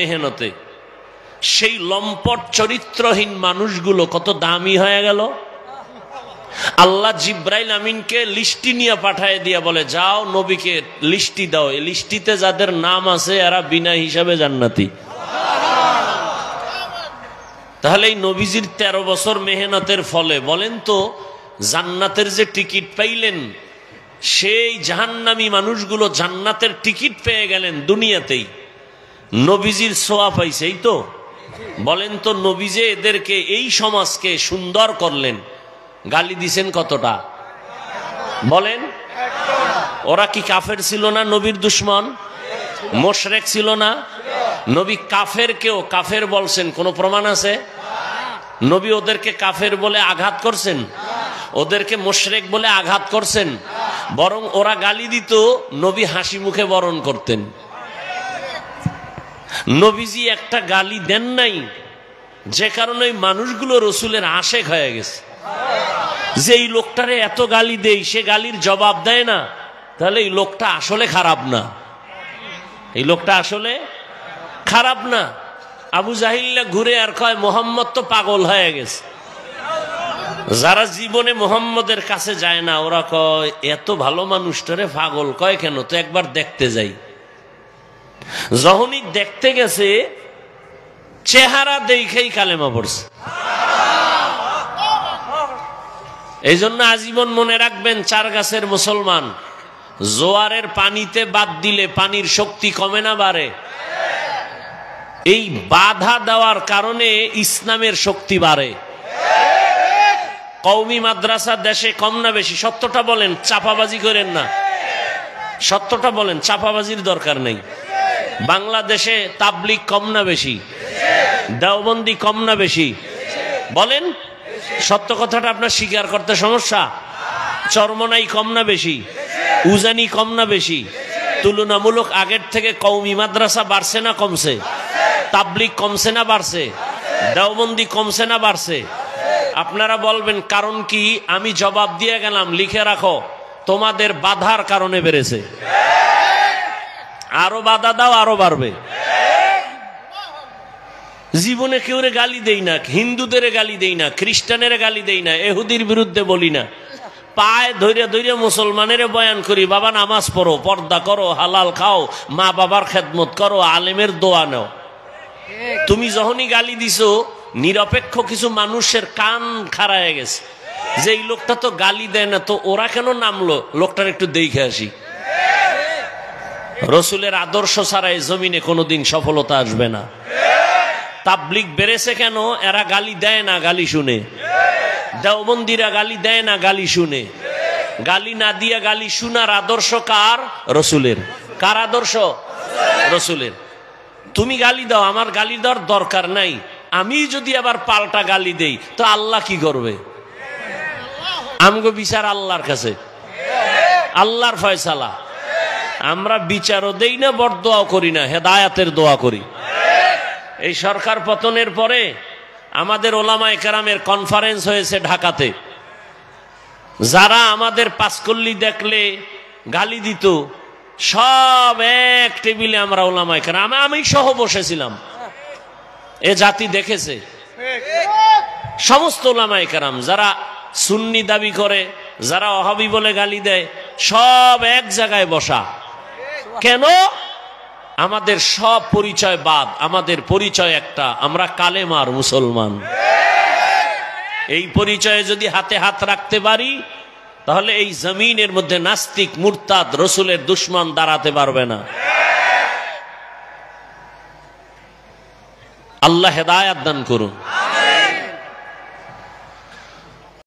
মেহনতে সেই লম্পট চরিত্রহীন মানুষগুলো কত দামি হয়ে গেল। আল্লাহ জিব্রাইল আমিনকে লিস্টি নিয়ে পাঠায় দিয়া বলে, যাও নবীকে লিস্টি দাও, এই লিস্টিতে যাদের নাম আছে এরা বিনা হিসাবে জান্নাতি। তাহলে এই নবীজির 13 বছর মেহনতের ফলে বলেন তো জান্নাতের যে টিকিট পাইলেন, সেই জাহান্নামী মানুষগুলো জান্নাতের টিকিট পেয়ে গেলেন দুনিয়াতেই, নবীজির ছোঁয়া পাইছে। এই তো বলেন তো নবীজে এদেরকে এই সমাজকে সুন্দর করলেন, গালি দিছেন কতটা বলেন? ওরা কি কাফের ছিল না? নবীর দুশ্মন মুশরিক ছিল না? নবী কাফেরকেও কাফের বলছেন, কোন প্রমাণ আছে? নবী ওদেরকে কাফের বলে আঘাত করছেন? ওদেরকে মুশরিক বলে আঘাত করছেন? বরং ওরা গালি দিত, নবী হাসি মুখে বরণ করতেন। নবীজি একটা গালি দেন নাই, যে কারণে মানুষগুলো রসুলের আশেক হয়ে গেছে। যে এই লোকটারে এত গালি দেই, সে গালির জবাব দেয় না, তাহলে এই লোকটা আসলে খারাপ না, এই লোকটা আসলে খারাপ না। আবু জাহিল্লা ঘুরে আর কয় মোহাম্মদ তো পাগল হয়ে গেছে। যারা জীবনে মোহাম্মদের কাছে যায় না, ওরা কয় এত ভালো মানুষটারে পাগল কয় কেন, তো একবার দেখতে যাই। যখনই দেখতে গেছে, চেহারা দেখেই কালেমা পড়ছে। এই জন্য আজীবন মনে রাখবেন, চার গাছের মুসলমান জোয়ারের পানিতে বাদ দিলে পানির শক্তি কমে না বাড়ে? এই বাধা দেওয়ার কারণে ইসলামের শক্তি বাড়ে। কওমি মাদ্রাসা দেশে কম না বেশি? সত্যটা বলেন, চাপাবাজি করেন না, সত্যটা বলেন, চাপাবাজির দরকার নেই। বাংলাদেশে তাবলিগ কম না বেশি? দেওবন্দি কম না বেশি? বলেন সত্য কথাটা, আপনার স্বীকার করতে সমস্যা? চরমনাই কম না বেশি? উজানি কম না বেশি? তুলনামূলক আগের থেকে কওমি মাদ্রাসা বাড়ছে না কমছে? তাবলিগ কমছে না বাড়ছে? দেওবন্দি কমছে না বাড়ছে? আপনারা বলবেন কারণ কি? আমি জবাব দিয়ে গেলাম, লিখে রাখো, তোমাদের বাধার কারণে বেড়েছে। আরো বাধা দাও, আরো বাড়বে। জীবনে কেউরে গালি দেই না, হিন্দুদের গালি দেই না, খ্রিস্টানের গালি দেই না, এহুদির বিরুদ্ধে বলি না। পায়ে ধৈর্য ধৈর্য মুসলমানের বয়ান করি, বাবা নামাজ পড়ো, পর্দা করো, হালাল খাও, মা বাবার খেদমত করো, আলেমের দোয়া নাও। তুমি যখনই গালি দিছো, নিরপেক্ষ কিছু মানুষের কান খাড়ায় গেছে, যে এই লোকটা তো গালি দেয় না, তো ওরা কেন নামলো, লোকটার একটু দেখে আসি। রসুলের আদর্শ ছাড়া এই জমিনে কোনোদিন সফলতা আসবে না। তাবলিগ বেড়েছে কেন? এরা গালি দেয় না, গালি শুনে। দেওবন্দিরা গালি দেয় না, গালি শুনে। গালি না দিয়া গালি শোনার আদর্শ কার? রসুলের। কার আদর্শ? রসুলের। তুমি গালি দাও, আমার গালি দেওয়ার দরকার নাই। আমি যদি আবার পাল্টা গালি দেই, তো আল্লাহ কি করবে? আমগো বিচার আল্লাহর কাছে, আল্লাহর ফয়সালা। আমরা বিচারও দেই না, বরদোয়াও করি না, হেদায়াতের দোয়া করি। এই সরকার পতনের পরে আমাদের ওলামায়ে কেরামের কনফারেন্স হয়েছে ঢাকাতে। যারা আমাদের পাঁচকল্লি দেখলে গালি দিত, সব এক টেবিলে আমরা ওলামায়ে কেরাম, আমি সহ বসেছিলাম। এ জাতি দেখেছে, সমস্ত ওলামায়ে কেরাম যারা সুন্নি দাবি করে, যারা ওহাবি বলে গালি দেয়, সব এক জায়গায় বসা। কেন? আমাদের সব পরিচয় বাদ, আমাদের পরিচয় একটা, আমরা কালেমার মুসলমান। এই পরিচয়ে যদি হাতে হাত রাখতে পারি, তাহলে এই জমিনের মধ্যে নাস্তিক, মুরতাদ, রসুলের দুশ্মন দাঁড়াতে পারবে না। আল্লাহ হেদায়াত দান করুন।